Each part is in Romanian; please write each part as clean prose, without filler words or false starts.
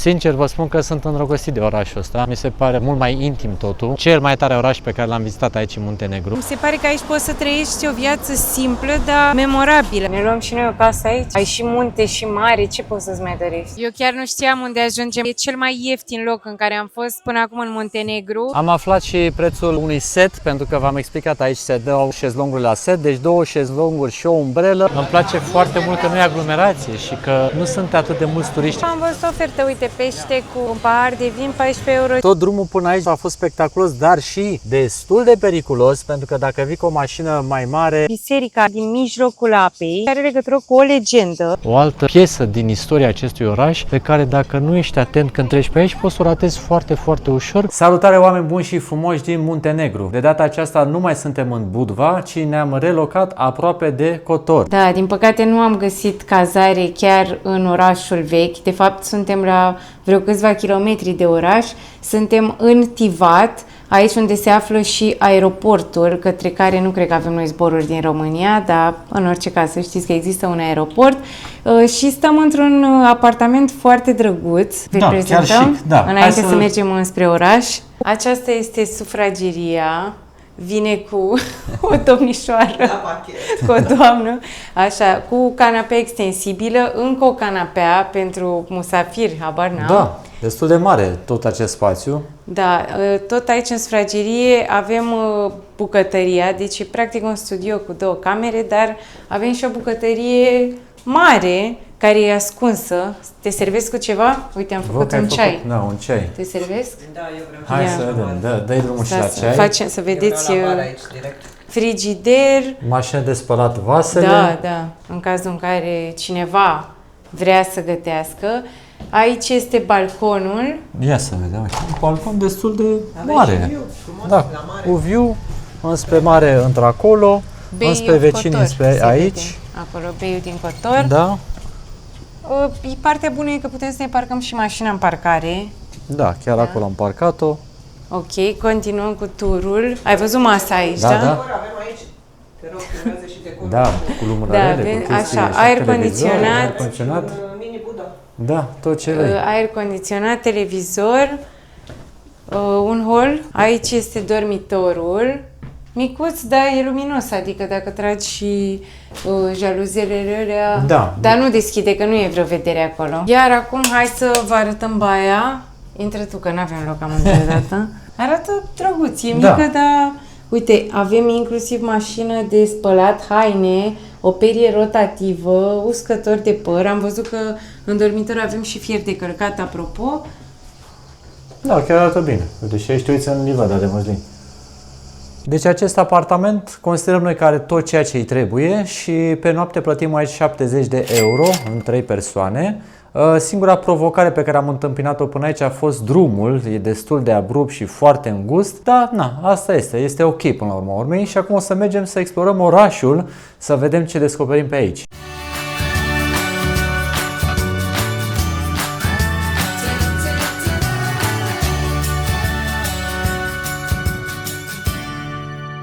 Sincer vă spun că sunt îndrăgostit de orașul ăsta. Mi se pare mult mai intim totul. Cel mai tare oraș pe care l-am vizitat aici în Muntenegru. Mi se pare că aici poți să trăiești o viață simplă, dar memorabilă. Ne luăm și noi o casă aici. Ai și munte și mare, ce poți să-ți mai dorești? Eu chiar nu știam unde ajungem. E cel mai ieftin loc în care am fost până acum în Muntenegru. Am aflat și prețul unui set, pentru că v-am explicat aici se dau șezlonguri la set, deci 2 șezlonguri și o umbrelă. Îmi place foarte mult că nu e aglomerație și că nu sunt atât de mulți turiști. Am văzut o ofertă, uite, pește cu un pahar de vin, 14 euro. Tot drumul până aici a fost spectaculos, dar și destul de periculos, pentru că dacă vii cu o mașină mai mare... Biserica din mijlocul apei are legătură cu o legendă. O altă piesă din istoria acestui oraș, pe care dacă nu ești atent când treci pe aici, poți să o ratezi foarte, foarte ușor. Salutare oameni buni și frumoși din Muntenegru! De data aceasta nu mai suntem în Budva, ci ne-am relocat aproape de Kotor. Da, din păcate nu am găsit cazare chiar în orașul vechi. De fapt, suntem la vreo câțiva kilometri de oraș. Suntem în Tivat, aici unde se află și aeroportul, către care nu cred că avem noi zboruri din România, dar în orice caz să știți că există un aeroport și stăm într-un apartament foarte drăguț. Da, chiar chic, da. Înainte să mergem înspre oraș. Aceasta este sufrageria. Vine cu o domnișoară, cu o doamnă, așa, cu canapea extensibilă, încă o canapea pentru musafiri, habar n-am. Da, destul de mare tot acest spațiu. Da, tot aici în sufragerie avem bucătăria, deci e practic un studio cu 2 camere, dar avem și o bucătărie mare, care e ascunsă. Te servesc cu ceva? Uite, am făcut un ceai. Da, un ceai. Te servesc? Da, eu vreau. Hai să vedem, dă-i drumul și la ceai. Facem, să vedeți, aici, frigider. Mașină de spălat vasele. Da, da, în cazul în care cineva vrea să gătească. Aici este balconul. Ia să vedem, un balcon destul de mare. Da, cu view înspre mare într-acolo, înspre vecini, înspre aici. Acolo, beiul din Kotor. Da. Partea bună e că putem să ne parcăm și mașina în parcare. Da, chiar acolo am parcat-o. Ok, continuăm cu turul. Ai văzut masa aici, da? Da. Avem aici, te rog, filmează și decor. Da, cu lumânărele, cu chestii, așa, aer condiționat. Mini Buddha. Da, tot ce vrei. Aer condiționat, televizor, un hol. Aici este dormitorul. Micuț, dar e luminos, adică dacă tragi și jaluzelele alea, da. Dar nu deschide, că nu e vreo vedere acolo. Iar acum hai să vă arătăm baia. Intră tu, că n-avem loc amândoi deodată. Arată drăguț, e mică, dar uite, avem inclusiv mașină de spălat haine, o perie rotativă, uscător de păr. Am văzut că în dormitor avem și fier de călcat, apropo. Da, chiar arată bine. Uite, și aici te uiți în livada de măslin. Deci acest apartament considerăm noi că are tot ceea ce îi trebuie și pe noapte plătim aici 70 de euro în 3 persoane. Singura provocare pe care am întâmpinat-o până aici a fost drumul, e destul de abrupt și foarte îngust, dar na, asta este ok până la urma urmei și acum o să mergem să explorăm orașul, să vedem ce descoperim pe aici.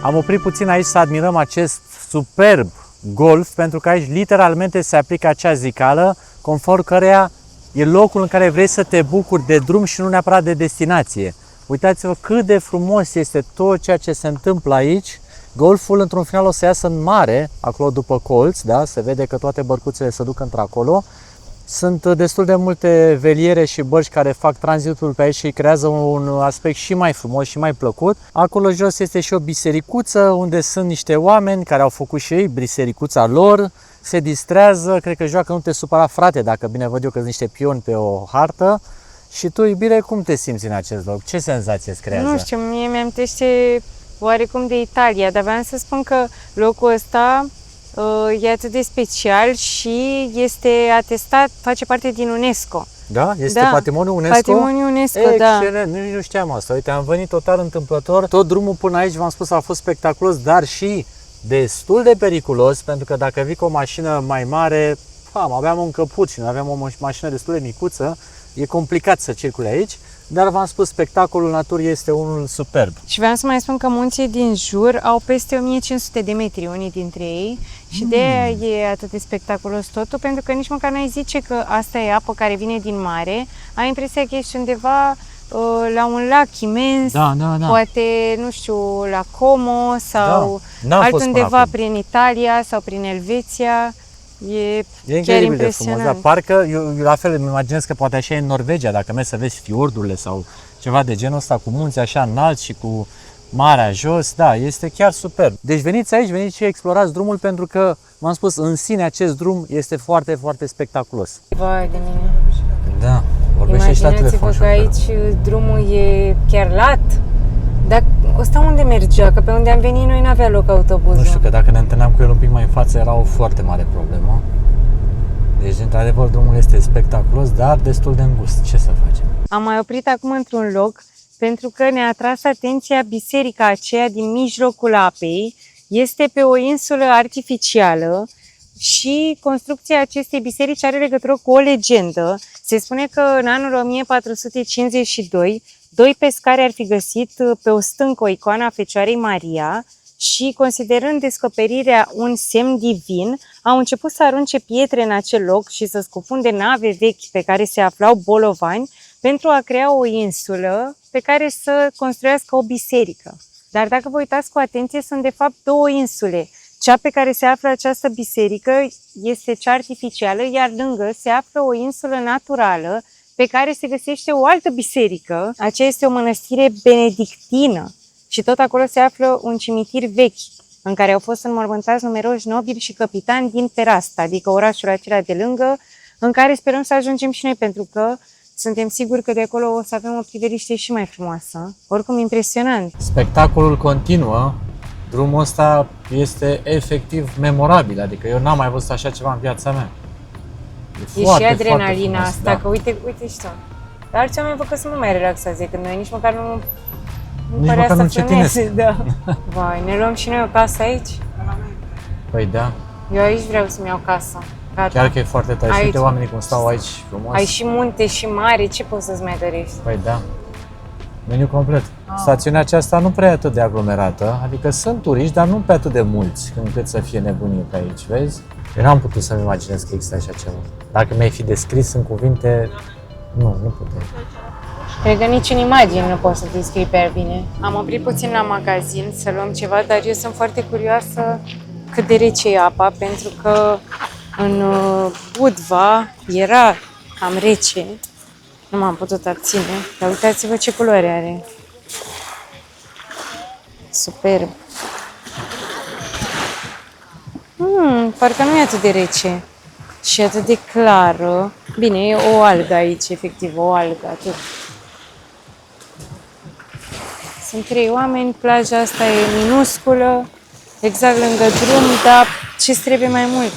Am oprit puțin aici să admirăm acest superb golf, pentru că aici literalmente se aplică acea zicală conform căreia e locul în care vrei să te bucuri de drum și nu neapărat de destinație. Uitați-vă cât de frumos este tot ceea ce se întâmplă aici. Golful într-un final o să iasă în mare, acolo după colț, da? Se vede că toate bărcuțele se duc într-acolo. Sunt destul de multe veliere și bărci care fac tranzitul pe aici și creează un aspect și mai frumos și mai plăcut. Acolo jos este și o bisericuță unde sunt niște oameni care au făcut și ei bisericuța lor, se distrează, cred că joacă Nu te supăra frate, dacă bine văd eu că sunt niște pioni pe o hartă. Și tu, iubire, cum te simți în acest loc? Ce senzație îți creează? Nu știu, mie mi-amintește oarecum de Italia, dar vreau să spun că locul ăsta e atât de special și este atestat, face parte din UNESCO. Da? Este patrimoniu UNESCO? Patrimoniu UNESCO, da. Excelent, nu știam asta. Uite, am venit total întâmplător. Tot drumul până aici, v-am spus, a fost spectaculos, dar și destul de periculos, pentru că dacă vii cu o mașină mai mare, aveam un căput și noi aveam o mașină destul de micuță, e complicat să circule aici. dar v-am spus, spectacolul naturii este unul superb. Și vreau să mai spun că munții din jur au peste 1500 de metri, unii dintre ei, și de aia e atât de spectaculos totul, pentru că nici măcar n-ai zice că asta e apă care vine din mare, ai impresia că ești undeva la un lac imens, Da. poate, nu știu, la Como sau N-am fost până altundeva acum. prin Italia sau prin Elveția. E E chiar incredibil de frumos, impresionant. dar parcă, eu la fel îmi imaginez că poate așa e în Norvegia, dacă mergi să vezi fiordurile sau ceva de genul ăsta, cu munți așa înalți și cu marea jos, da, este chiar superb. Deci veniți aici, veniți și explorați drumul, pentru că, v-am spus, în sine acest drum este foarte, foarte spectaculos. Vai de mine. Da, vorbește și la telefon. Imaginați-vă că aici drumul e chiar lat. Dar ăsta unde mergea? Că pe unde am venit noi n-avea loc autobuzul. Nu știu, că dacă ne întâlneam cu el un pic mai în față, era o foarte mare problemă. Deci, într-adevăr, drumul este spectaculos, dar destul de îngust. Ce să facem? Am mai oprit acum într-un loc pentru că ne-a atras atenția biserica aceea din mijlocul apei. Este pe o insulă artificială și construcția acestei biserici are legătură cu o legendă. Se spune că în anul 1452 doi pescari ar fi găsit pe o stâncă o icoană a Fecioarei Maria și, considerând descoperirea un semn divin, au început să arunce pietre în acel loc și să scufunde nave vechi pe care se aflau bolovani pentru a crea o insulă pe care să construiască o biserică. Dar dacă vă uitați cu atenție, sunt de fapt două insule. Cea pe care se află această biserică este cea artificială, iar lângă se află o insulă naturală pe care se găsește o altă biserică. Aceea este o mănăstire benedictină și tot acolo se află un cimitir vechi în care au fost înmormântați numeroși nobili și capitani din Perasta, adică orașul acela de lângă, în care sperăm să ajungem și noi, pentru că suntem siguri că de acolo o să avem o priveliște și mai frumoasă. Oricum, impresionant. Spectacolul continuă. Drumul ăsta este efectiv memorabil, adică eu n-am mai văzut așa ceva în viața mea. E și adrenalina frumos, asta, da. că uite și tu. Dar alții oameni văd că sunt mult mai relaxați decât noi, nici măcar nu Nici părea măcar să nu cetinesc. frâneze, da. Vai, ne luăm și noi o casă aici? Păi da, Eu aici vreau să-mi iau casă. Gata. chiar că e foarte tare. Și Aici. uite oamenii cum stau aici frumos. Ai și munte și mare, ce poți să-ți mai dorești? Păi da, meniu complet. Stațiunea aceasta nu prea e atât de aglomerată, adică sunt turiști, dar nu pe atât de mulți încât să fie nebunie pe aici, vezi? Eu n-am putut să-mi imaginez că există așa ceva. Dacă mi-ai fi descris în cuvinte, nu putem. Cred că nici în imagine nu poți să descrii pe bine. Am oprit puțin la magazin să luăm ceva, dar eu sunt foarte curioasă cât de rece e apa, pentru că în Budva era cam rece. Nu m-am putut abține, dar uitați-vă ce culoare are. Superb. Parcă nu e atât de rece și atât de clară. Bine, e o algă aici, efectiv, o algă, atât. Sunt 3 oameni, plaja asta e minusculă, exact lângă drum, dar ce trebuie mai mult?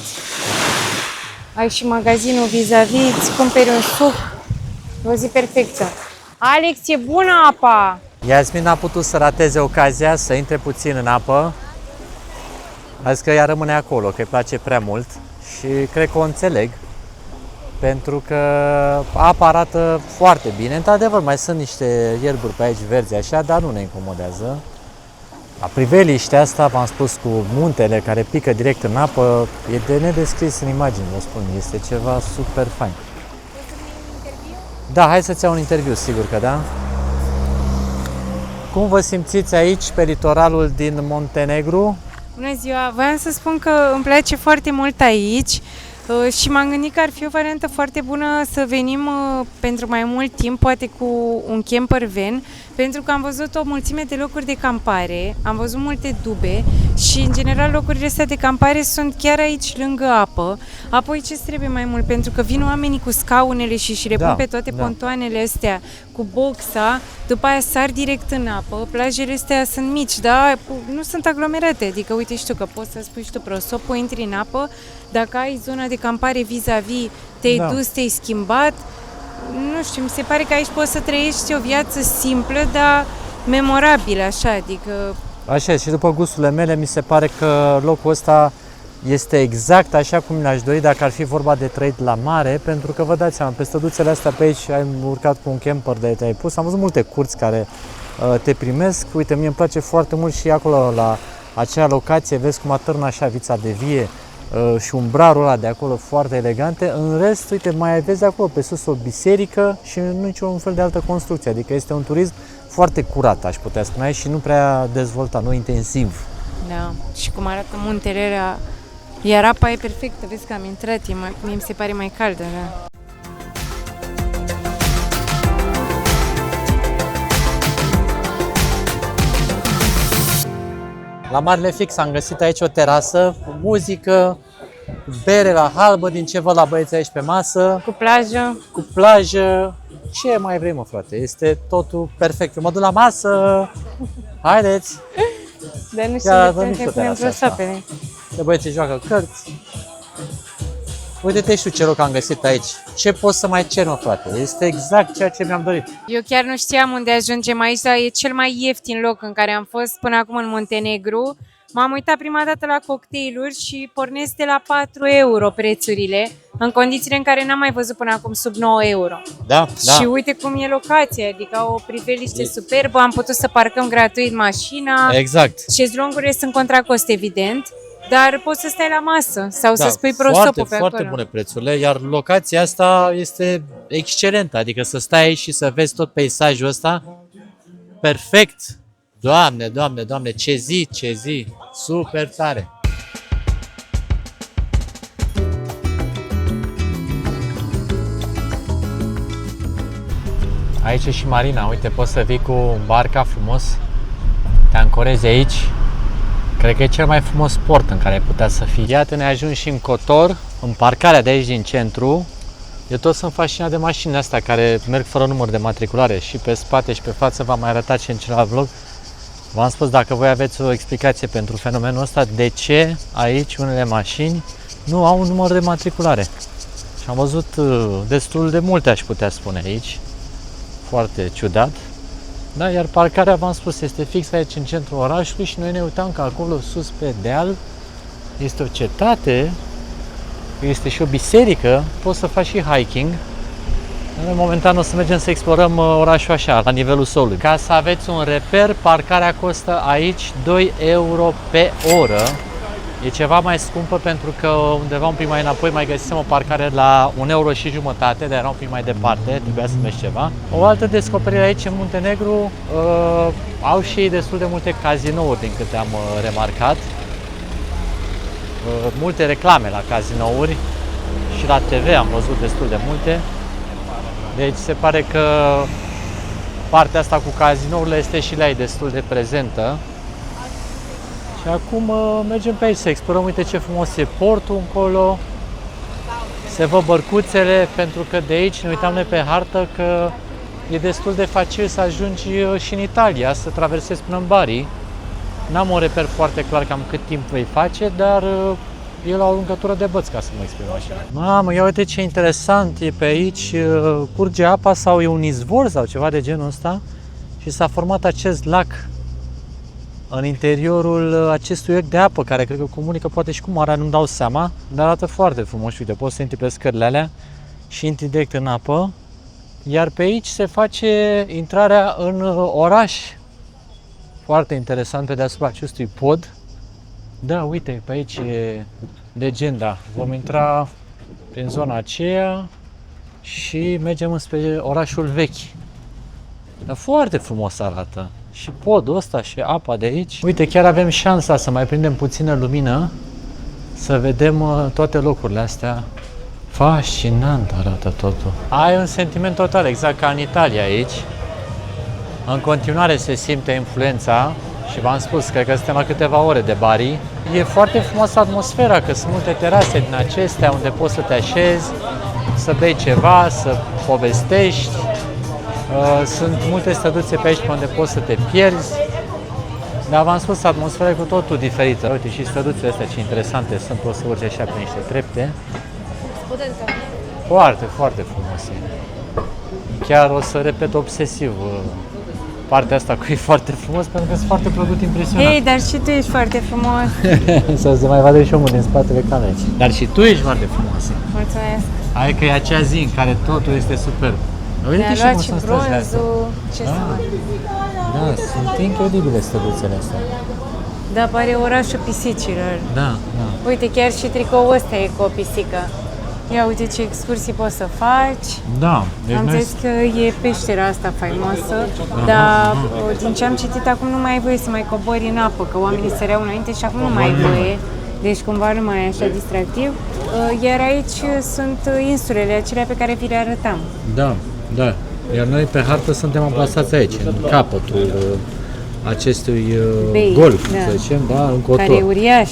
Ai și magazinul vis-a-vis, îți cumperi un suc, o zi perfectă. Alex, e bună apa! Iasmin n-a putut să rateze ocazia să intre puțin în apă. A zis că ea rămâne acolo, că îi place prea mult și cred că o înțeleg, pentru că apa arată foarte bine. Într-adevăr, mai sunt niște ierburi pe aici verzi așa, dar nu ne incomodează. La priveliștea asta, v-am spus, cu muntele care pică direct în apă, e de nedescris în imagine, vă spun, este ceva super fain. Da, hai să-ți iau un interviu, sigur că da. Cum vă simțiți aici, pe litoralul din Montenegru? Bună ziua! Voiam să spun că îmi place foarte mult aici și m-am gândit că ar fi o variantă foarte bună să venim pentru mai mult timp, poate cu un camper van, pentru că am văzut o mulțime de locuri de campare, am văzut multe dube și, în general, locurile astea de campare sunt chiar aici, lângă apă. Apoi ce trebuie mai mult? Pentru că vin oamenii cu scaunele și le pun pe toate pontoanele astea cu boxa, după aia sar direct în apă. Plajele astea sunt mici, dar nu sunt aglomerate, adică uite și tu că poți să spui și tu prosopul, intri în apă, dacă ai zona de campare vis-a-vis, te-ai dus, te-ai schimbat. Nu știu, mi se pare că aici poți să trăiești o viață simplă, dar memorabilă, așa, adică... Așa, și după gusturile mele, mi se pare că locul ăsta este exact așa cum mi-aș dori dacă ar fi vorba de trăit la mare, pentru că vă dați seama, pe stăduțele astea pe aici ai urcat cu un camper de te-ai pus, am văzut multe curți care te primesc. Uite, mie îmi place foarte mult și acolo la acea locație, vezi cum atârnă așa vița de vie și umbrarul ăla de acolo foarte elegante. În rest, uite, mai vezi acolo pe sus o biserică și nu niciun fel de altă construcție, adică este un turism foarte curat, aș putea spune, și nu prea dezvoltat, nu intensiv. Da. Și cum arată muntele ăla, iar apa e perfectă, vezi că am intrat, mie mi se pare mai caldă, da. La Marele Fix am găsit aici o terasă cu muzică, cu bere la halbă, din ce văd la băieți aici pe masă, Cu plajă. cu plajă. Ce mai vrei, mă, frate? Este totul perfect. Eu mă duc la masă, haideți! Dar nu știu Chiar de nici ce o punem terasă așa. prosapele. De băieții joacă cărți. Uite-te și tu ce loc am găsit aici. Ce poți să mai cer, mă, frate? Este exact ceea ce mi-am dorit. Eu chiar nu știam unde ajungem aici, dar e cel mai ieftin loc în care am fost până acum în Muntenegru. M-am uitat prima dată la cocktailuri și pornesc de la 4 euro prețurile, în condițiile în care n-am mai văzut până acum sub 9 euro. Da, da. Și uite cum e locația, adică o priveliște superbă, am putut să parcăm gratuit mașina. Exact. Șezlongurile sunt contra cost, evident, dar poți să stai la masă sau să spui prosopul foarte, pe foarte acolo. bune prețurile, iar locația asta este excelentă, adică să stai aici și să vezi tot peisajul ăsta, perfect. Doamne, Doamne, Doamne, ce zi, super tare. Aici e și marina, uite, poți să vii cu barca frumos, te ancorezi aici. Cred că e cel mai frumos sport în care ai putea să fii. Iată, ne ajungi și în Cotor, în parcarea de aici din centru. Eu tot sunt fascinat de mașinile astea care merg fără număr de matriculare, și pe spate și pe față. V-am mai arătat și în celălalt vlog. V-am spus, dacă voi aveți o explicație pentru fenomenul ăsta, de ce aici unele mașini nu au un număr de matriculare. Și am văzut destul de multe, aș putea spune, aici. Foarte ciudat. Da, iar parcarea, v-am spus, este fix aici în centrul orașului și noi ne uitam că acolo sus pe deal este o cetate, este și o biserică, poți să faci și hiking. Noi momentan o să mergem să explorăm orașul așa, la nivelul solului. Ca să aveți un reper, parcarea costă aici 2 euro pe oră. E ceva mai scumpă pentru că undeva un pic mai înapoi mai găsisem o parcare la 1,50 euro, dar era un pic mai departe, trebuia să mergi ceva. O altă descoperire aici în Muntenegru, au și ei destul de multe cazinouri din câte am remarcat. Multe reclame la cazinouri și la TV am văzut destul de multe. Deci se pare că partea asta cu cazinourile este și la ei destul de prezentă. Și acum mergem pe aici să explorăm, uite ce frumos e portul încolo, se văd bărcuțele, pentru că de aici ne uitam noi pe hartă că e destul de facil să ajungi și în Italia, să traversezi până în Bari. N-am un reper foarte clar cam cât timp vei face, dar e la o lungătură de băți, ca să mă exprim așa. Mamă, ia uite ce interesant, e pe aici, curge apa sau e un izvor sau ceva de genul ăsta și s-a format acest lac în interiorul acestui ochi de apă, care cred că comunică poate și cu marea, nu-mi dau seama, dar arată foarte frumos. Uite, poți să intri pe scările alea și intri direct în apă, iar pe aici se face intrarea în oraș. Foarte interesant, pe deasupra acestui pod. Da, uite, pe aici e legenda. Vom intra prin zona aceea și mergem înspre orașul vechi. Dar foarte frumos arată. Și podul ăsta și apa de aici. Uite, chiar avem șansa să mai prindem puțină lumină, să vedem toate locurile astea. Fascinant arată totul. Ai un sentiment total, exact ca în Italia aici. În continuare se simte influența și v-am spus, cred că suntem la câteva ore de Bari. E foarte frumoasă atmosfera, că sunt multe terase din acestea unde poți să te așezi, să bei ceva, să povestești. Sunt multe stăduțe pe aici pe unde poți să te pierzi. Dar v-am spus, atmosfera e cu totul diferită. Uite, și stăduțele astea ce interesante sunt, o să urci așa pe niște trepte. Foarte, foarte frumoase. Chiar o să repet obsesiv partea asta cu e foarte frumos pentru că sunt foarte plăcut impresionat. Ei, dar și tu ești foarte frumos. Să se mai vadă și omul din spatele camerei. Dar și tu ești foarte frumoasă. Mulțumesc. Hai că e acea zi în care totul este superb. Ne-a luat și bronzul. Ce să mai... Da, sunt incredibile stăduțele astea. Da, pare orașul pisicilor. Da, da. Uite, chiar și tricoul ăsta e cu o pisică. Ia uite ce excursii poți să faci. Da. Deci Am zis că e peștera asta faimoasă, dar din ce am citit acum nu mai ai voie să mai cobori în apă, că oamenii săreau înainte și acum nu mai ai voie. Deci cumva nu mai e așa distractiv. Iar aici sunt insulele acelea pe care vi le arătam. Da, da. Iar noi pe hartă suntem amplasați aici, în capătul acestui golf, da. să zicem, da, în cotor. Care e uriaș.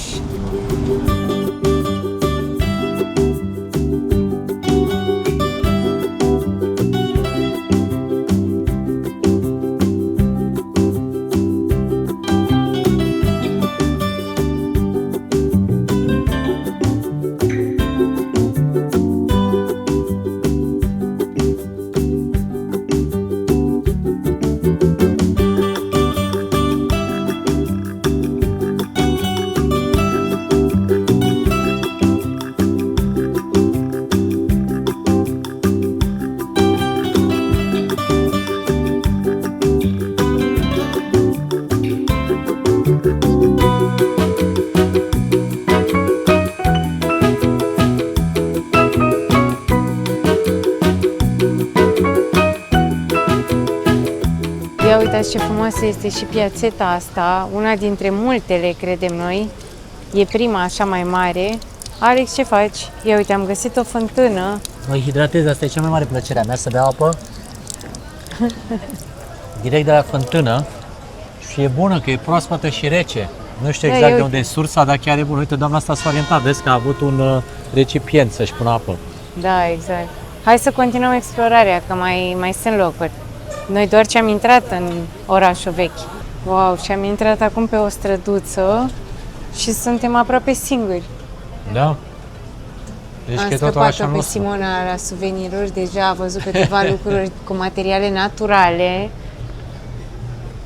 Ia uitați ce frumoasă este și piațeta asta, una dintre multele, credem noi. E prima, așa mai mare. Alex, ce faci? Ia uite, am găsit o fântână. Mă hidratez, asta e cea mai mare plăcere a mea, să beau apă direct de la fântână și e bună, că e proaspătă și rece. Nu știu exact de unde e sursa, dar chiar e bună. Uite, doamna asta s-a orientat, vezi că a avut un recipient să-și pună apă. Da, exact. Hai să continuăm explorarea, că mai sunt locuri. Noi doar ce am intrat în orașul vechi. Wow, și am intrat acum pe o străduță și suntem aproape singuri. Da? Deci Am că tot scăpat-o așa pe Simona la suveniruri, deja a văzut câteva lucruri cu materiale naturale.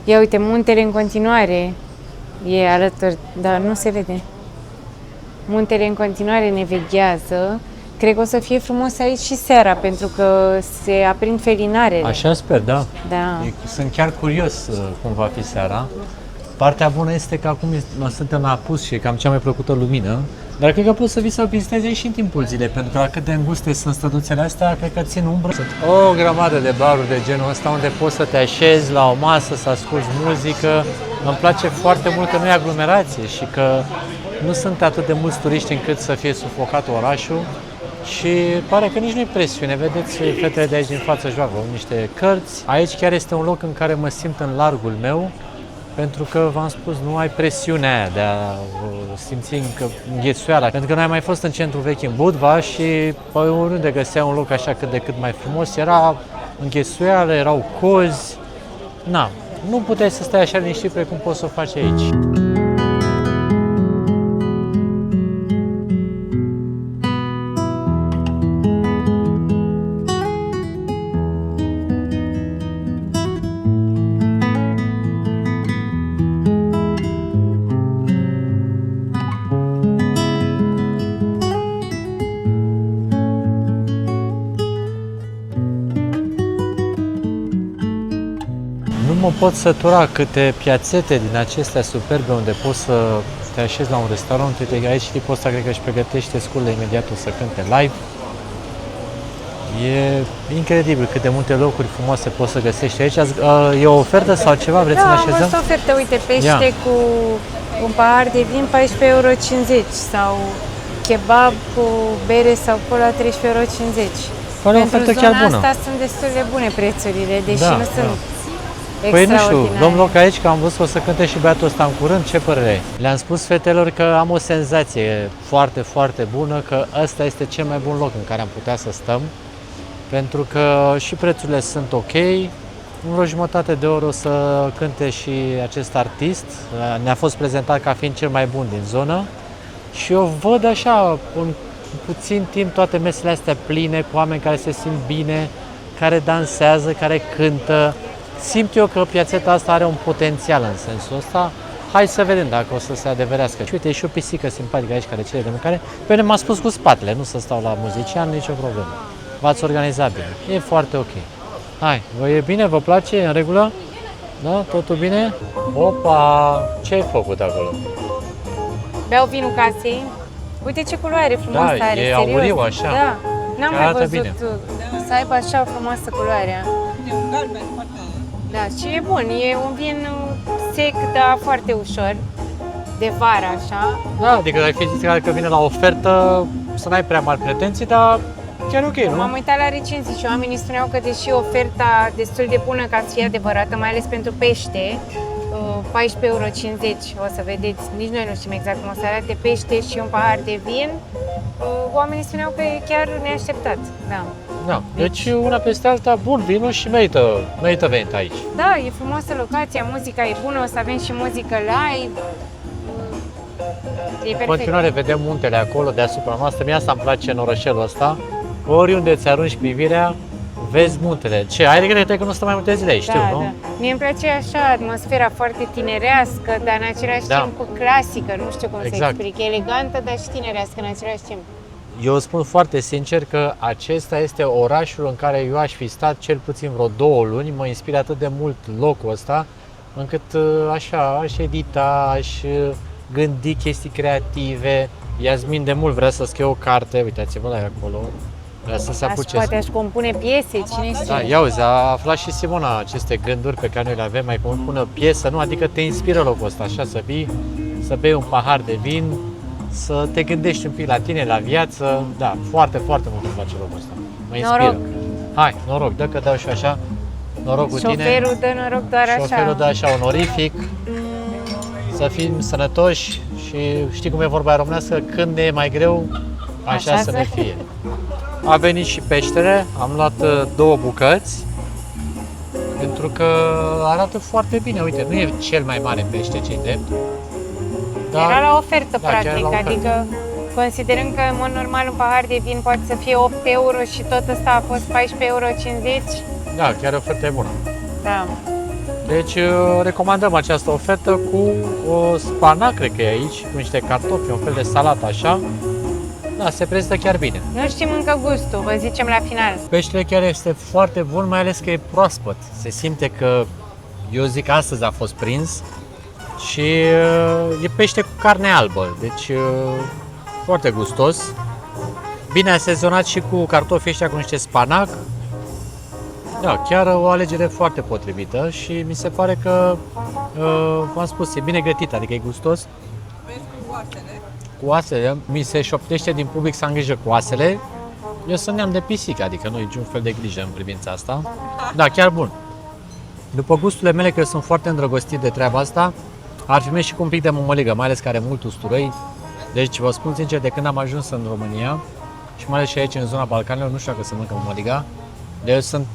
Ia uite, muntele în continuare e alături, dar nu se vede. Muntele în continuare ne veghează. Cred că o să fie frumos aici și seara, pentru că se aprind felinarele. Așa sper, da. Da. Sunt chiar curios cum va fi seara. Partea bună este că acum suntem la apus și e cam cea mai plăcută lumină, dar cred că poți să vii să vizitezi și în timpul zilei, pentru că la cât de înguste sunt străduțele astea, cred că țin umbră. Sunt o grămadă de baruri de genul ăsta unde poți să te așezi la o masă, să asculți muzică. Îmi place foarte mult că nu e aglomerație și că nu sunt atât de mulți turiști încât să fie sufocat orașul. Și pare că nici nu e presiune, vedeți, fetele de aici din față joacă niște cărți. Aici chiar este un loc în care mă simt în largul meu, pentru că, v-am spus, nu ai presiunea aia de a simți înghețuiala. Pentru că noi am mai fost în centru vechi în Budva și pe oriunde găsea un loc așa cât de cât mai frumos, era înghețuială, erau cozi. Na, nu puteai să stai așa liniștit precum poți să o faci aici. Nu mă pot sătura câte piațete din acestea superbe unde poți să te așezi la un restaurant. Uite, aici tipul ăsta cred că își pregătește sculele, imediat o să cânte live. E incredibil cât de multe locuri frumoase poți să găsești aici. E o ofertă sau ceva? Vreți să ne așezăm? Da, am văzut ofertă. Uite, pește cu un pahar de vin 14,50 € sau kebab cu bere sau cola 13,50 €. Pare o ofertă chiar bună. Pentru zona asta sunt destul de bune prețurile, deși nu sunt Păi nu știu, luăm loc aici, că am văzut că o să cânte și băiatul ăsta în curând, ce părere ai? Le-am spus fetelor că am o senzație foarte, foarte bună, că ăsta este cel mai bun loc în care am putea să stăm, pentru că și prețurile sunt ok, în vreo jumătate de oră o să cânte și acest artist, ne-a fost prezentat ca fiind cel mai bun din zonă și eu văd așa, în puțin timp, toate mesele astea pline, cu oameni care se simt bine, care dansează, care cântă, simt eu că piațeta asta are un potențial în sensul ăsta. Hai să vedem dacă o să se adeverească. Și uite, e și o pisică simpatică aici care cere de mâncare. Pe mine m-a spus cu spatele, nu să stau la muzician, nicio problemă. V-ați organizat bine. E foarte ok. Hai, vă e bine? Vă place? E în regulă? Da? Totul bine? Opa! Ce ai făcut acolo? Beau vinul casei. Uite ce culoare frumoasă Da, are, e serios. auriu așa. Da, n-am mai Arată văzut bine. să aibă așa frumoasă culoarea. E un galben foarte... Da, și e bun, e un vin sec, dar foarte ușor, de vară așa. Da, adică dacă fi zis că vine la ofertă, să n-ai prea mari pretenții, dar chiar ok, nu? M-am uitat la recenzii și oamenii spuneau că deși oferta destul de bună ca să fie adevărată, mai ales pentru pește, 14,50 euro, o să vedeți, nici noi nu știm exact cum o să arate pește și un pahar de vin, oamenii spuneau că e chiar neașteptat, da. Da, deci una peste alta, bun vinul și merită venit aici. Da, e frumoasă locația, muzica e bună, o să avem și muzică live. E În perfect. continuare vedem muntele acolo deasupra noastră, mie asta îmi place în orășelul ăsta, oriunde ți arunci privirea, vezi muntele. Ce, ai regrete că nu stă mai multe zile aici, știu, Da, nu? da. Mie îmi place așa atmosfera foarte tinerească, dar în același Da. timp cu clasică, nu știu cum să Exact. explic, elegantă, dar și tinerească în același timp. Eu spun foarte sincer că acesta este orașul în care eu aș fi stat cel puțin vreo 2 luni, mă inspiră atât de mult locul ăsta, încât așa aș edita, aș gândi chestii creative. Iasmin de mult vrea să scrie o carte, uitați-vă la ea acolo, vrea să se apuce. Poate aș compune piese, cine știe. Da, ia uzi, a aflat și Simona aceste gânduri pe care noi le avem, mai compune o piesă, nu? Adică te inspiră locul ăsta, așa să vii, să bei un pahar de vin, să te gândești un pic la tine, la viață. Da, foarte, foarte mult îmi place locul ăsta. Mă inspiră. Noroc. Hai, noroc, dă că dau și eu așa. Noroc cu tine. Șoferul dă noroc doar așa. Șoferul dă așa onorific. Să fim sănătoși și știi cum e vorba românească, când ne e mai greu, așa să ne fie. A venit și peștele, am luat 2 bucăți, pentru că arată foarte bine. Uite, nu e cel mai mare pește, ce-i drept. Dar Era la ofertă, Da, chiar practic, la ofertă. adică considerând că în mod normal un pahar de vin poate să fie 8 euro și tot ăsta a fost 14,50 euro. da, chiar oferta e bună. Da. Deci recomandăm această ofertă cu o spanac, cred că e aici, cu niște cartofi, un fel de salată așa. Da, se prezintă chiar bine. Nu știm încă gustul, vă zicem la final. Peștele chiar este foarte bun, mai ales că e proaspăt. Se simte că, eu zic, astăzi a fost prins și e pește cu carne albă, deci foarte gustos. Bine asezonat și cu cartofii ăștia cu niște spanac. Da, chiar o alegere foarte potrivită și mi se pare că, v-am spus, e bine gătit, adică e gustos. Vezi cu oasele. Cu oasele, mi se șoptește din public să am grijă cu oasele. Eu sunt neam de pisică, adică nu e niciun fel de grijă în privința asta. Da, chiar bun. După gusturile mele, că eu sunt foarte îndrăgostit de treaba asta, ar fi mers și cu un pic de mămăligă, mai ales că are mult usturoi. Deci vă spun sincer, de când am ajuns în România și mai ales și aici în zona Balcanilor, nu știu dacă se mănâncă mămăliga, deci eu sunt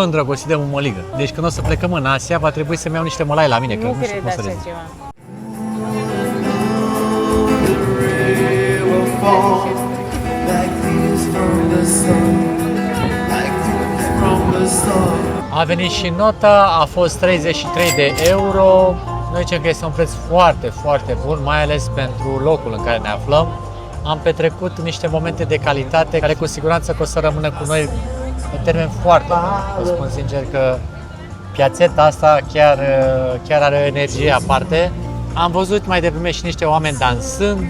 îndrăgostit de mămăligă. Deci când o să plecăm în Asia, va trebui să-mi iau niște mălai la mine, că Nu nu știu cred cum să le așa zic. ceva. Like thieves from the sun, like thieves from the sun. A venit și nota, a fost 33 de euro. Noi zicem că este un preț foarte, foarte bun, mai ales pentru locul în care ne aflăm. Am petrecut niște momente de calitate care cu siguranță că o să rămână cu noi pe termen foarte lung. Vă spun sincer că piațeta asta chiar are o energie aparte. Am văzut mai devreme și niște oameni dansând.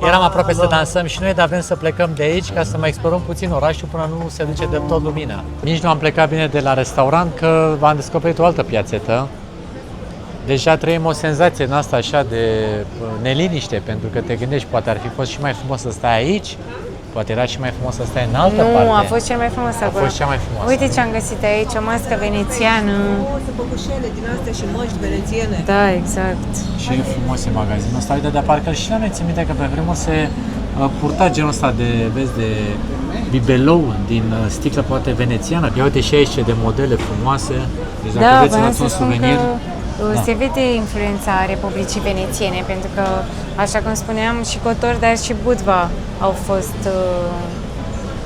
Eram aproape să dansăm și noi, dar vrem să plecăm de aici ca să mai explorăm puțin orașul până nu se duce de tot lumina. Nici nu am plecat bine de la restaurant că am descoperit o altă piațetă. Deja trăim o senzație în asta așa de neliniște, pentru că te gândești, poate ar fi fost și mai frumos să stai aici, poate era și mai frumos să stai în altă parte. Nu, a fost cel mai frumos acolo. fost cea mai frumoasă. Uite ce am găsit aici, o mască venețiană. O să păpușele din astea și măști venețiene. Da, exact. Și e frumos e magazinul ăsta, uite, de parcă și la noi țin minte că pe vremuri se purta genul ăsta de, vezi, de bibelou din sticlă, poate venețiană. Ia uite și aici ce de modele frumoase, deci dacă Da, vreți să voiam luați un să spun suvenir. că se vede influența Republicii Venețiene, pentru că, așa cum spuneam, și Cotor, dar și Budva au fost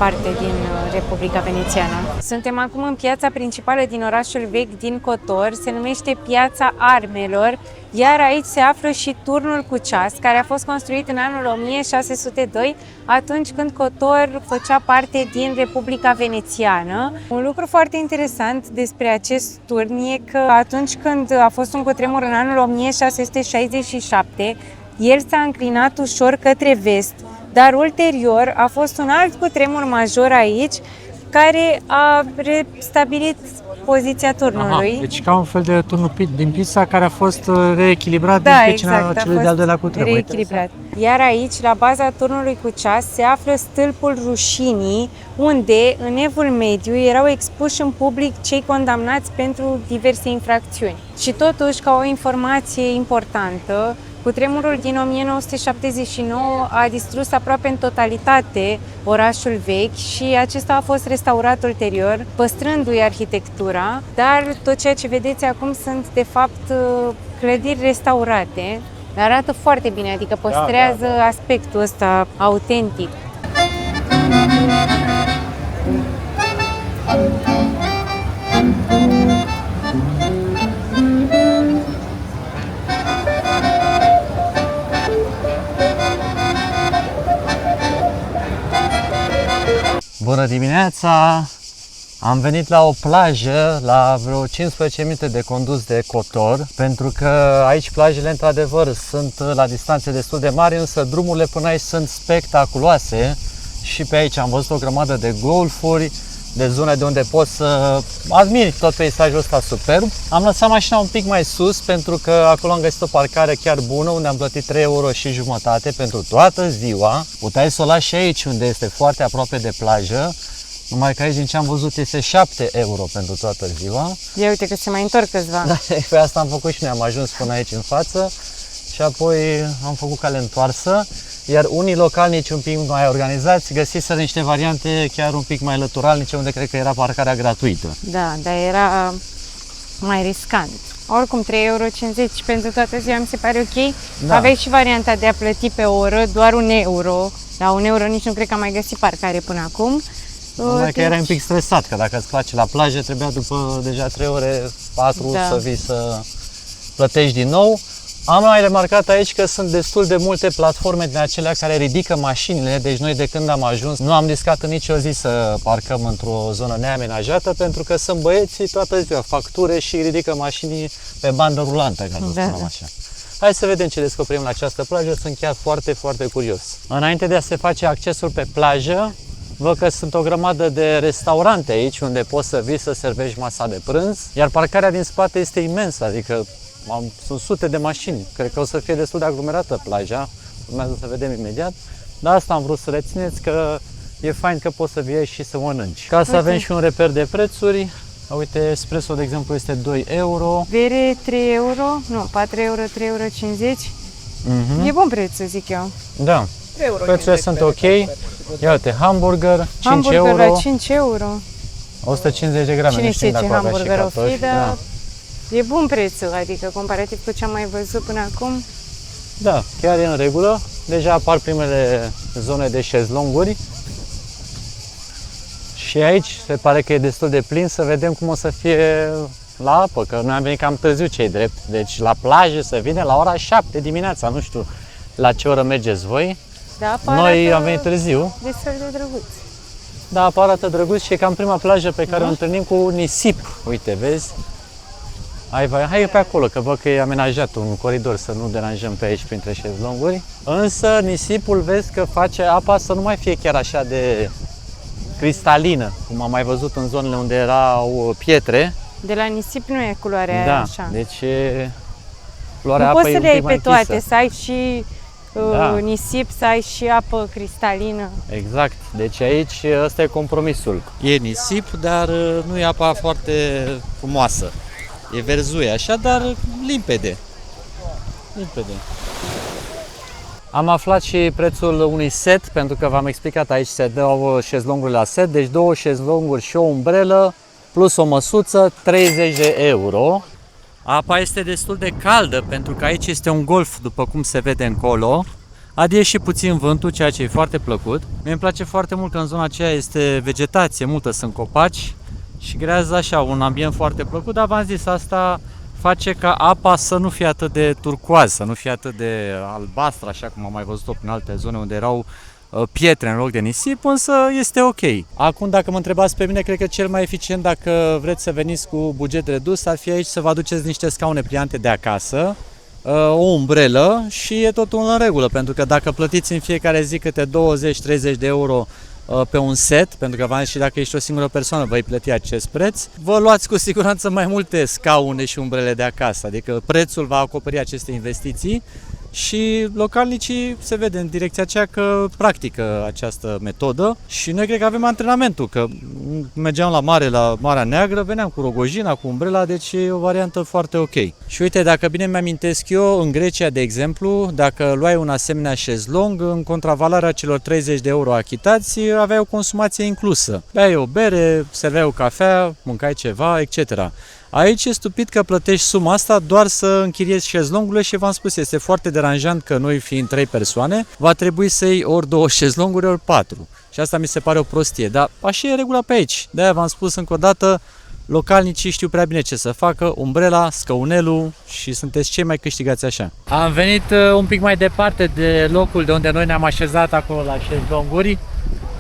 parte din Republica Venețiană. Suntem acum în piața principală din orașul vechi din Kotor, se numește Piața Armelor, iar aici se află și turnul cu ceas, care a fost construit în anul 1602, atunci când Kotor făcea parte din Republica Venețiană. Un lucru foarte interesant despre acest turn e că atunci când a fost un cutremur în anul 1667, el s-a înclinat ușor către vest, dar ulterior a fost un alt cutremur major aici, care a restabilit poziția turnului. Deci ca un fel de turnul din Pisa care a fost reechilibrat din pricina celui de-al doilea cutremur. Reechilibrat. Iar aici, la baza turnului cu ceas, se află stâlpul rușinii, unde, în Evul Mediu, erau expuși în public cei condamnați pentru diverse infracțiuni. Și totuși, ca o informație importantă, cutremurul din 1979 a distrus aproape în totalitate orașul vechi și acesta a fost restaurat ulterior, păstrându-i arhitectura, dar tot ceea ce vedeți acum sunt, de fapt, clădiri restaurate. Arată foarte bine, adică păstrează aspectul ăsta autentic. Bună dimineața! Am venit la o plajă la vreo 15 minute de condus de Kotor, pentru că aici plajele într-adevăr sunt la distanțe destul de mari, însă drumurile până aici sunt spectaculoase și pe aici am văzut o grămadă de golfuri, de zone de unde poți să admiri tot peisajul ăsta superb. Am lăsat mașina un pic mai sus pentru că acolo am găsit o parcare chiar bună, unde am plătit 3,50 euro pentru toată ziua. Puteai să o lași și aici, unde este foarte aproape de plajă, numai că aici, din ce am văzut, este 7 euro pentru toată ziua. Ia uite că se mai întorc câțiva. Da, pe asta am făcut și noi, am ajuns până aici în față și apoi am făcut cale întoarsă. Iar unii localnici un pic mai organizați găsiseră niște variante chiar un pic mai lăturalnice, unde cred că era parcarea gratuită. Da, dar era mai riscant. Oricum, 3,50 euro pentru toată ziua mi se pare ok. Da. Aveai și varianta de a plăti pe oră, doar 1 euro. La 1 euro nici nu cred că am mai găsit parcare până acum. Numai că erai un pic stresat, că dacă îți place la plajă, trebuia după deja 3 ore, 4 să vii să plătești din nou. Am mai remarcat aici că sunt destul de multe platforme din acelea care ridică mașinile, deci noi de când am ajuns nu am riscat în nicio zi să parcăm într-o zonă neamenajată, pentru că sunt băieții toată ziua, facture și ridică mașinii pe bandă rulantă, ca să spunem așa. Hai să vedem ce descoperim la această plajă, sunt chiar foarte, foarte curios. Înainte de a se face accesul pe plajă, văd că sunt o grămadă de restaurante aici unde poți să vii să servești masa de prânz, iar parcarea din spate este imensă, adică sunt sute de mașini. Cred că o să fie destul de aglomerată plaja, urmează să vedem imediat, dar asta am vrut să rețineți, că e fain că poți să vii și să mănânci. Ca să avem și un reper de prețuri, uite, espresso, de exemplu, este 2 euro. Bere 3 euro, nu, 4 euro, 3,50 euro. E bun prețul, zic eu. Da, prețurile sunt ok. Ia uite, hamburger, 5 euro. La 5 euro. 150 de grame. Cine știe ce hamburger o fi, dar da. E bun prețul, adică comparativ cu ce am mai văzut până acum. Da, chiar e în regulă. Deja apar primele zone de șezlonguri. Și aici se pare că e destul de plin, să vedem cum o să fie la apă, că noi am venit cam târziu, ce-i drept. Deci la plajă se vine la ora 7 dimineața, nu știu la ce oră mergeți voi. Da, noi am venit târziu. Destul de drăguț. Da, apă arată drăguț și e cam prima plajă pe care o întâlnim cu nisip. Uite, vezi? Hai pe acolo, că văd că e amenajat un coridor să nu deranjăm pe aici printre șezlonguri. Însă nisipul, vezi că face apa să nu mai fie chiar așa de cristalină, cum am mai văzut în zonele unde erau pietre. De la nisip nu e culoarea așa. Deci culoarea apei e un pic mai închisă. Nu poți să le iei pe toate, să ai și nisip, să ai și apă cristalină. Exact, deci aici ăsta e compromisul. E nisip, dar nu e apa foarte frumoasă. E verzuie așa, dar limpede. Am aflat și prețul unui set, pentru că v-am explicat, aici se dau șezlonguri la set, deci 2 șezlonguri și o umbrelă, plus o măsuță, 30 de euro. Apa este destul de caldă, pentru că aici este un golf, după cum se vede încolo. Adie și puțin vântul, ceea ce e foarte plăcut. Mie îmi place foarte mult că în zona aceea este vegetație multă, sunt copaci și creează așa un ambient foarte plăcut, dar v-am zis, asta face ca apa să nu fie atât de turcoază, să nu fie atât de albastră, așa cum am mai văzut-o prin alte zone unde erau pietre în loc de nisip, însă este ok. Acum, dacă mă întrebați pe mine, cred că cel mai eficient dacă vreți să veniți cu buget redus ar fi aici să vă aduceți niște scaune pliante de acasă, o umbrelă și e totul în regulă, pentru că dacă plătiți în fiecare zi câte 20-30 de euro pe un set, pentru că v-am zis și dacă ești o singură persoană vă plăti acest preț, vă luați cu siguranță mai multe scaune și umbrele de acasă, adică prețul va acoperi aceste investiții și localnicii se vede în direcția aceea că practică această metodă și noi cred că avem antrenamentul, că mergeam la mare, la Marea Neagră, veneam cu rogojina, cu umbrela, deci e o variantă foarte ok. Și uite, dacă bine mi-amintesc eu, în Grecia, de exemplu, dacă luai un asemenea șezlong, în contravaloarea celor 30 de euro achitați, aveai o consumație inclusă. Beai o bere, serveai o cafea, mâncai ceva, etc. Aici e stupid că plătești suma asta doar să închiriezi șezlongurile și v-am spus, este foarte deranjant că noi fiind 3 persoane, va trebui să iei ori 2 șezlonguri, ori 4. Și asta mi se pare o prostie, dar așa e regula pe aici. De-aia v-am spus încă o dată, localnicii știu prea bine ce să facă, umbrela, scăunelul și sunteți cei mai câștigați așa. Am venit un pic mai departe de locul de unde noi ne-am așezat acolo la șezlonguri,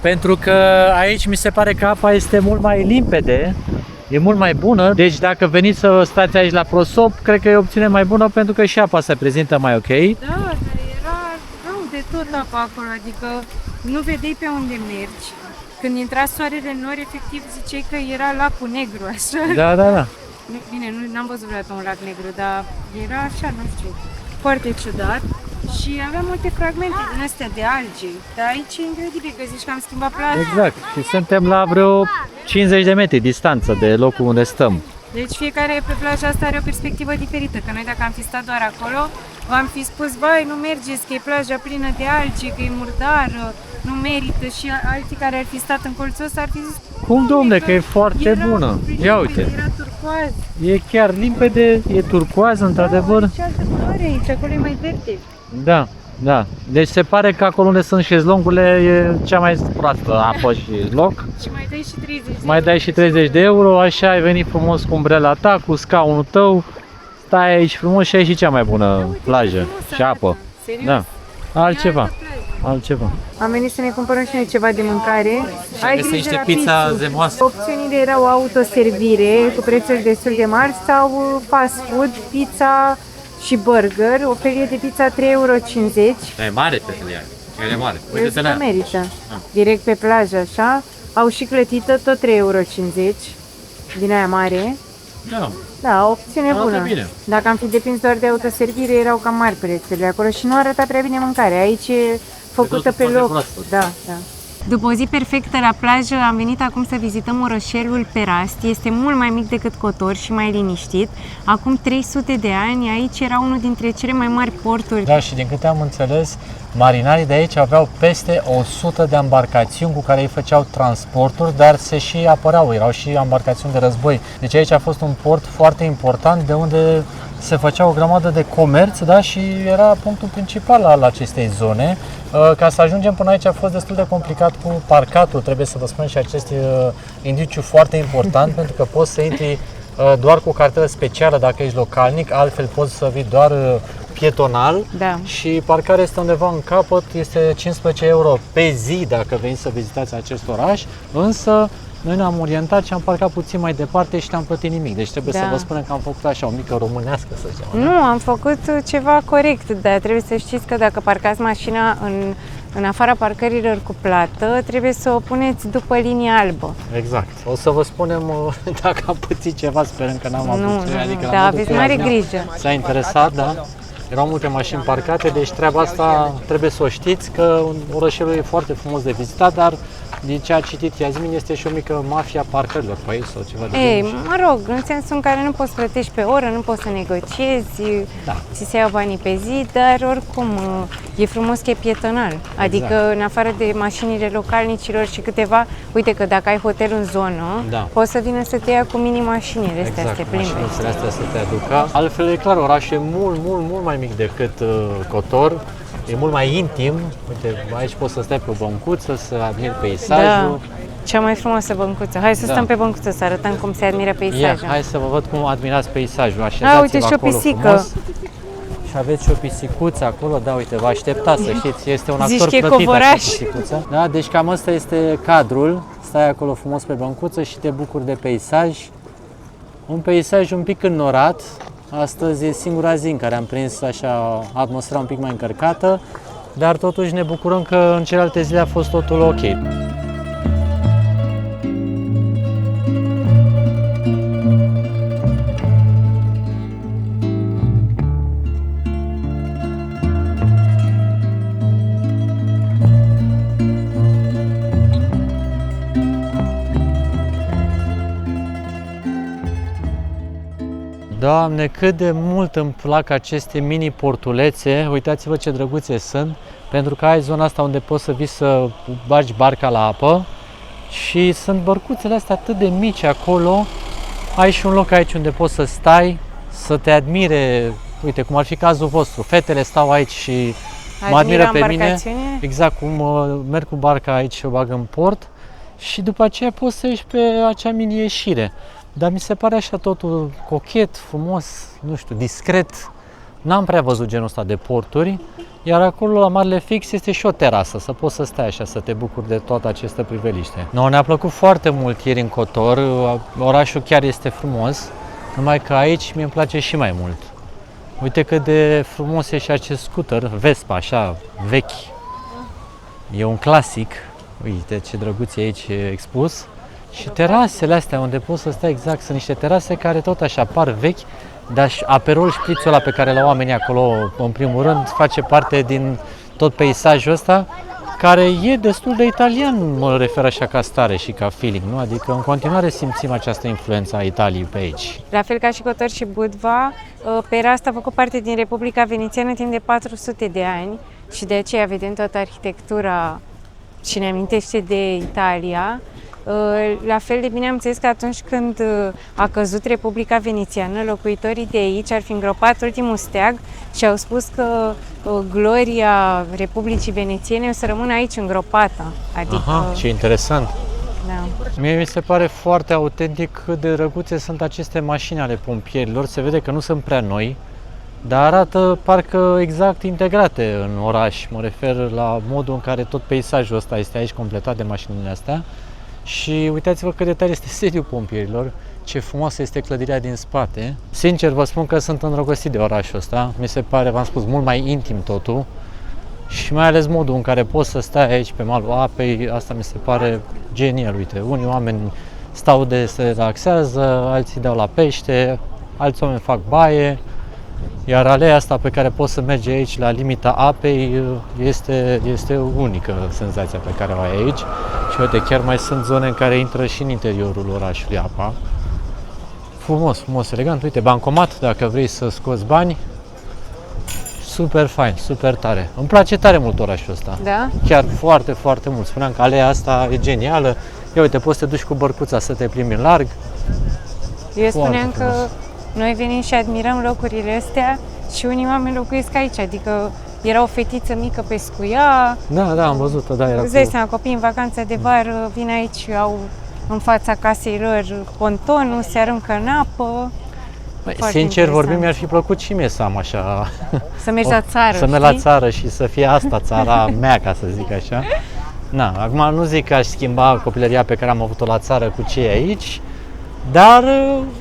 pentru că aici mi se pare că apa este mult mai limpede. E mult mai bună, deci dacă veniți să stați aici la prosop, cred că e o opțiune mai bună pentru că și apa se prezintă mai ok. Da, dar era rău de tot apa acolo, adică nu vedeai pe unde mergi. Când intra soarele în nori, efectiv ziceai că era lacul negru, așa. Da. Bine, nu am văzut vreodată un lac negru, dar era așa, nu știu, foarte ciudat. Și aveam multe fragmente din astea de alge, dar aici e incredibil că zici că am schimbat plaja. Exact, și suntem la vreo 50 de metri distanță de locul unde stăm. Deci fiecare pe plaja asta are o perspectivă diferită, că noi dacă am fi stat doar acolo, v-am fi spus, vai, nu mergeți, că e plaja plină de alge, că e murdară, nu merită, și alții care ar fi stat în colțul ăsta ar fi zis, Cum, domne, că e foarte bună. Ia uite, era turcoaz. e chiar limpede, e turcoaz, într-adevăr. Și altă culoare aici, acolo e mai verde. Da. Deci se pare că acolo unde sunt șezlongurile e cea mai proastă apă și loc. Și mai dai și 30 de Mai dai și 30 de euro, așa ai venit frumos cu umbrela ta, cu scaunul tău, stai aici frumos și ai și cea mai bună plajă și apă. Serios? Da, altceva. Am venit să ne cumpărăm și noi ceva de mâncare. Ai Găsim grijă niște la pizza pizza. zemoasă. Opțiunile erau autoservire cu prețuri destul de mari sau fast food, pizza și burger. O felie de pizza 3,50 euro. E mare pentru ea, e mare. Uite-te la merită. Direct pe plajă, așa. Au și clătită tot 3,50 euro din aia mare. Da, o opțiune Arată bună. bine. Dacă am fi depins doar de autoservire, erau cam mari prețurile acolo și nu arăta prea bine mâncarea. Aici e făcută pe loc. Da. După o zi perfectă la plajă, am venit acum să vizităm orășelul Perast. Este mult mai mic decât Cotor și mai liniștit. Acum 300 de ani, aici era unul dintre cele mai mari porturi. Da, și din câte am înțeles, marinarii de aici aveau peste 100 de embarcațiuni cu care ei făceau transporturi, dar se și apărau, erau și embarcațiuni de război. Deci aici a fost un port foarte important de unde se făcea o grămadă de comerț, da, și era punctul principal al acestei zone. Ca să ajungem până aici a fost destul de complicat cu parcatul, trebuie să vă spun, și acest indiciu foarte important, pentru că poți să intri doar cu cartelă specială dacă ești localnic, altfel poți să vii doar pietonal. Da. Și parcarea este undeva în capăt, este 15 euro pe zi dacă veniți să vizitați acest oraș, însă noi ne-am orientat și am parcat puțin mai departe și n-am plătit nimic. Deci trebuie să vă spunem că am făcut așa o mică românească, să zicem. Nu, am făcut ceva corect, dar trebuie să știți că dacă parcați mașina în afara parcărilor cu plată, trebuie să o puneți după linia albă. Exact. O să vă spunem dacă am pățit ceva, sperăm că n-am avut. Adică da, aveți mare grijă. S-a interesat, da? Erau multe mașini parcate, deci treaba asta trebuie să o știți, că orășelul e foarte frumos de vizitat, dar din ce a citit Iasmin, este și o mică mafia parcărilor pe aici sau ceva de genul. Mă rog, în sensul în care nu poți plătești pe oră, nu poți să negociezi, ți se iau banii pe zi, dar oricum e frumos că e pietonal. Adică în afară de mașinile localnicilor și câteva, uite că dacă ai hotel în zonă, poți să vină să te ia cu mini-mașinile astea să te plimbi. Mașinile astea să te aducă. Altfel, e clar, orașul e mult mai mic decât Cotor. E mult mai intim. Uite, aici poți să stai pe o băncuță, să admiri peisajul. Cea mai frumoasă băncuță. Hai să stăm pe băncuță, să arătăm cum se admiră peisajul. Hai să vă văd cum admirați peisajul. Așezați-vă uite și o acolo pisică. frumos. Și aveți și o pisicuță acolo, da, uite, vă așteptați să știți, este un actor plătit covoraș. așa pisicuță. Da, deci cam ăsta este cadrul, stai acolo frumos pe băncuță și te bucuri de peisaj. Un peisaj un pic înnorat, astăzi e singura zi în care am prins așa atmosfera un pic mai încărcată, dar totuși ne bucurăm că în celelalte zile a fost totul ok. Doamne, cât de mult îmi plac aceste mini portulețe, uitați-vă ce drăguțe sunt, pentru că ai zona asta unde poți să vii să bagi barca la apă și sunt bărcuțele astea atât de mici acolo, ai și un loc aici unde poți să stai, să te admire, uite cum ar fi cazul vostru, fetele stau aici și mă admiră pe mine, exact cum merg cu barca aici și o bag în port și după aceea poți să ieși pe acea mini ieșire. Dar mi se pare așa totul cochet, frumos, nu știu, discret. N-am prea văzut genul ăsta de porturi, iar acolo la Marele Fix este și o terasă, să poți să stai așa, să te bucuri de toată această priveliște. Ne-a plăcut foarte mult ieri în Cotor, orașul chiar este frumos, numai că aici mi-e place și mai mult. Uite cât de frumos e și acest scooter, Vespa, așa, vechi. E un clasic, uite ce drăguț e aici expus. Și terasele astea unde poți să stai exact, sunt niște terase care tot așa par vechi, dar și Aperol Spritzul ăla pe care l-au oamenii acolo, în primul rând, face parte din tot peisajul ăsta, care e destul de italian, mă refer așa ca stare și ca feeling, nu? Adică în continuare simțim această influență a Italiei pe aici. La fel ca și Cotor și Budva, Pera asta a făcut parte din Republica Venețiană timp de 400 de ani și de aceea vedem toată arhitectura și ne amintește de Italia. La fel de bine am înțeles că atunci când a căzut Republica Venețiană, locuitorii de aici ar fi îngropat ultimul steag și au spus că gloria Republicii Venețiene o să rămână aici îngropată. Adică... Aha, ce interesant! Da. Mie mi se pare foarte autentic cât de drăguțe sunt aceste mașini ale pompierilor. Se vede că nu sunt prea noi, dar arată parcă exact integrate în oraș. Mă refer la modul în care tot peisajul ăsta este aici completat de mașinile astea. Și uitați-vă cât de tare este sediul pompierilor, ce frumoasă este clădirea din spate. Sincer vă spun că sunt îndrăgostit de orașul ăsta, mi se pare, v-am spus, mult mai intim totul și mai ales modul în care poți să stai aici pe malul apei, asta mi se pare genial. Uite, unii oameni stau de se relaxează, alții dau la pește, alți oameni fac baie, iar aleea asta pe care poți să mergi aici la limita apei este unică senzația pe care o ai aici. Și uite, chiar mai sunt zone în care intră și în interiorul orașului apa. Frumos, frumos, elegant. Uite, bancomat, dacă vrei să scoți bani. Super fain, super tare. Îmi place tare mult orașul ăsta. Da? Chiar foarte, foarte mult. Spuneam că aleea asta e genială. Ia uite, poți să te duci cu bărcuța să te plimbi în larg. Eu spuneam că noi venim și admirăm locurile astea și unii oameni locuiesc aici, adică era o fetiță mică pescuia. Da, am văzut-o, da, era Îți dai seama, copiii în vacanță de vară vin aici, au în fața casei lor pontonul, se aruncă în apă. Sincer vorbim, mi-ar fi plăcut și mie să am așa... Să mergi la țară, să merg la țară și să fie asta țara mea, ca să zic așa. Na, acum nu zic că aș schimba copilăria pe care am avut-o la țară cu cei aici, dar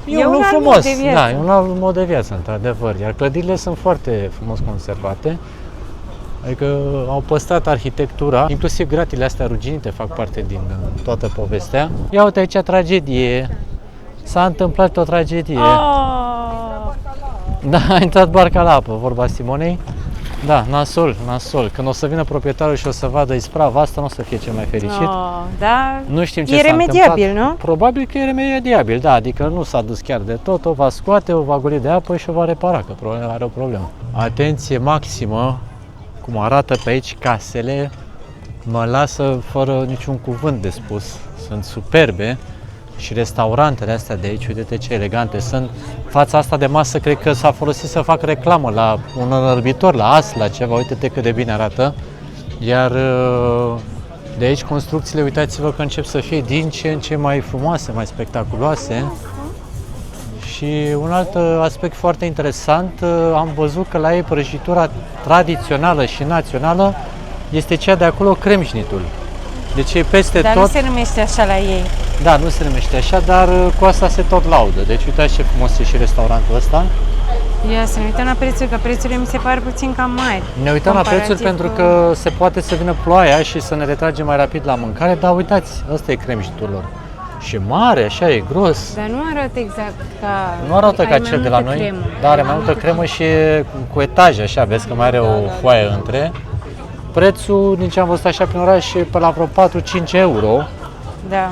e un frumos. Da, e un alt mod de viață, într-adevăr. Iar clădirile sunt foarte frumos conservate. Adică au păstrat arhitectura, inclusiv gratile astea ruginite fac parte din toată povestea. Ia uite aici, tragedie. S-a întâmplat o tragedie. Da, a intrat barca la apă, vorba Simonei. Da, nasol. Când o să vină proprietarul și o să vadă isprava asta, nu o să fie cel mai fericit. Da, nu știm ce e s-a remediabil, întâmplat. Nu? Probabil că e remediabil, da, adică nu s-a dus chiar de tot, o va scoate, o va goli de apă și o va repara, că are o problemă. Atenție maximă, cum arată pe aici casele, mă lasă fără niciun cuvânt de spus. Sunt superbe. și restaurantele astea de aici, uite ce elegante sunt. Fața asta de masă cred că s-a folosit să fac reclamă la un înărbitor, la as, la ceva, uite-te cât de bine arată. Iar de aici construcțiile, uitați-vă că încep să fie din ce în ce mai frumoase, mai spectaculoase. Și un alt aspect foarte interesant, am văzut că la ei prăjitura tradițională și națională este cea de acolo, cremșnitul. Deci e peste Dar tot. nu se numește așa la ei. Da, nu se numește așa, dar cu asta se tot laudă. Deci uitați ce frumos e și restaurantul ăsta. Ia să ne uităm la prețuri, că prețurile mi se par puțin cam mari. Ne uităm la comparativ prețuri pentru cu- că se poate să vină ploaia și să ne retragem mai rapid la mâncare, dar uitați, ăsta e cremșnitul lor. Și mare, așa e gros. Dar nu arată exact ca... Nu arată ai ca mai cel de multă la noi, cremă. dar are mai multă cremă și e cu etaje, așa, vezi că mai are o foaie între. Prețul, din ce am văzut așa prin oraș, e pe la vreo 4-5 euro. Da.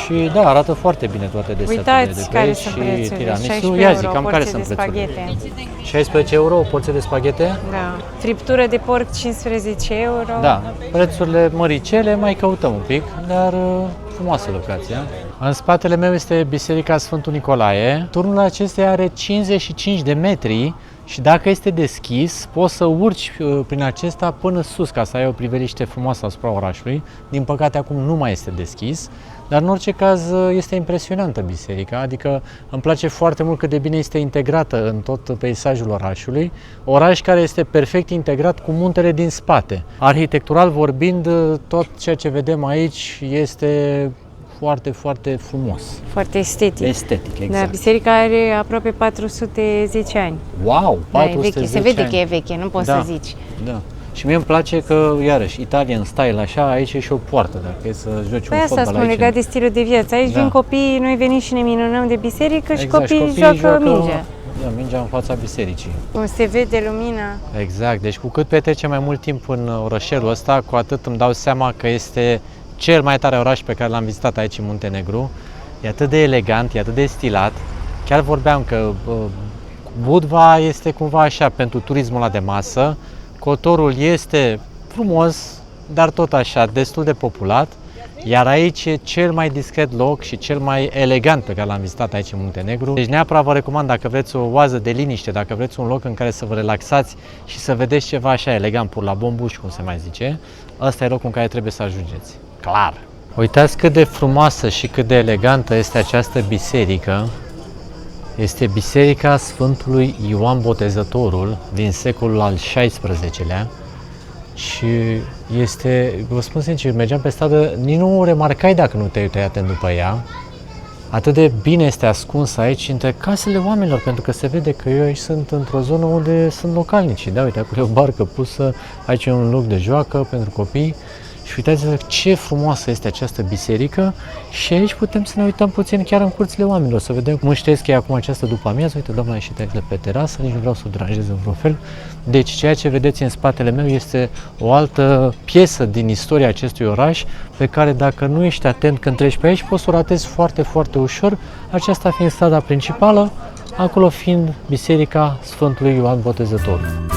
Și da, arată foarte bine toate desertele de Uitați pe care aici sunt și prețurile. tiramisu. 16 Ia zi, euro, cam care porție sunt de prețurile? spaghete. 16 euro o porție de spaghete? Da. Friptură de porc 15 euro. Da, prețurile măricele mai căutăm un pic, dar frumoasă locația. În spatele meu este Biserica Sfântul Nicolae. Turnul acesta are 55 de metri și dacă este deschis, poți să urci prin acesta până sus ca să ai o priveliște frumoasă asupra orașului. Din păcate acum nu mai este deschis, dar în orice caz este impresionantă biserica, adică îmi place foarte mult cât de bine este integrată în tot peisajul orașului. Oraș care este perfect integrat cu muntele din spate. Arhitectural vorbind, tot ceea ce vedem aici este foarte, foarte frumos. Foarte estetic. Estetic, Da, exact. biserica are aproape 410 ani. Wow, Da, e 410 veche. Se vede ani. că e veche, nu poți Da. să zici. Da. Și mie îmi place că, iarăși, Italian style, așa, aici e și o poartă, dacă e să joci Păi un asta fotbal spun, aici. legat de stilul de viață. Aici Da. vin copiii, noi venim și ne minunăm de biserică și Exact, copiii joacă mingea. Da, mingea în fața bisericii. Cum se vede lumina. Exact, deci cu cât petrecem mai mult timp în orășelul ăsta, cu atât îmi dau seama că este cel mai tare oraș pe care l-am vizitat aici în Muntenegru. E atât de elegant, e atât de stilat. Chiar vorbeam că Budva este cumva așa pentru turismul ăla de masă. Cotorul este frumos, dar tot așa, destul de populat. Iar aici e cel mai discret loc și cel mai elegant pe care l-am vizitat aici în Muntenegru. Deci neapărat vă recomand, dacă vreți o oază de liniște, dacă vreți un loc în care să vă relaxați și să vedeți ceva așa elegant, pur la bombuș, cum se mai zice, ăsta e locul în care trebuie să ajungeți. Clar! Uitați cât de frumoasă și cât de elegantă este această biserică. Este Biserica Sfântului Ioan Botezătorul din secolul al XVI-lea. Și este, vă spun sincer, mergeam pe stradă, nici nu o remarcai dacă nu te uitai atent după ea. Atât de bine este ascuns aici între casele oamenilor, pentru că se vede că eu aici sunt într-o zonă unde sunt localnicii. Da, uite, acolo e o barcă pusă, aici e un loc de joacă pentru copii. Și uitați-vă ce frumoasă este această biserică și aici putem să ne uităm puțin chiar în curțile oamenilor, să vedem cum își trăiesc ei acum această după-amiază. Uite, doamna a ieșit aici pe terasă, nici nu vreau să o deranjez în vreun fel. Deci ceea ce vedeți în spatele meu este o altă piesă din istoria acestui oraș pe care dacă nu ești atent când treci pe aici poți să o ratezi foarte, foarte ușor, aceasta fiind strada principală, acolo fiind Biserica Sfântului Ioan Botezătorul.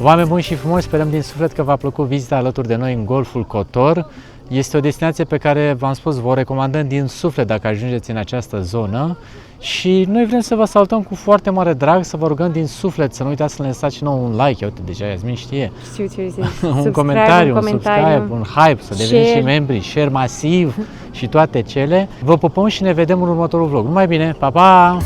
Oameni buni și frumoși, sperăm din suflet că v-a plăcut vizita alături de noi în Golful Cotor. Este o destinație pe care, v-am spus, vă o recomandăm din suflet dacă ajungeți în această zonă. Și noi vrem să vă salutăm cu foarte mare drag, să vă rugăm din suflet să nu uitați să ne lăsați și nouă un like, uite, deja Iasmin știe, Știu ce zici. un comentariu, un subscribe, un hype, să deveniți și membri, share masiv și toate cele. Vă pupăm și ne vedem în următorul vlog. Numai bine, pa, pa!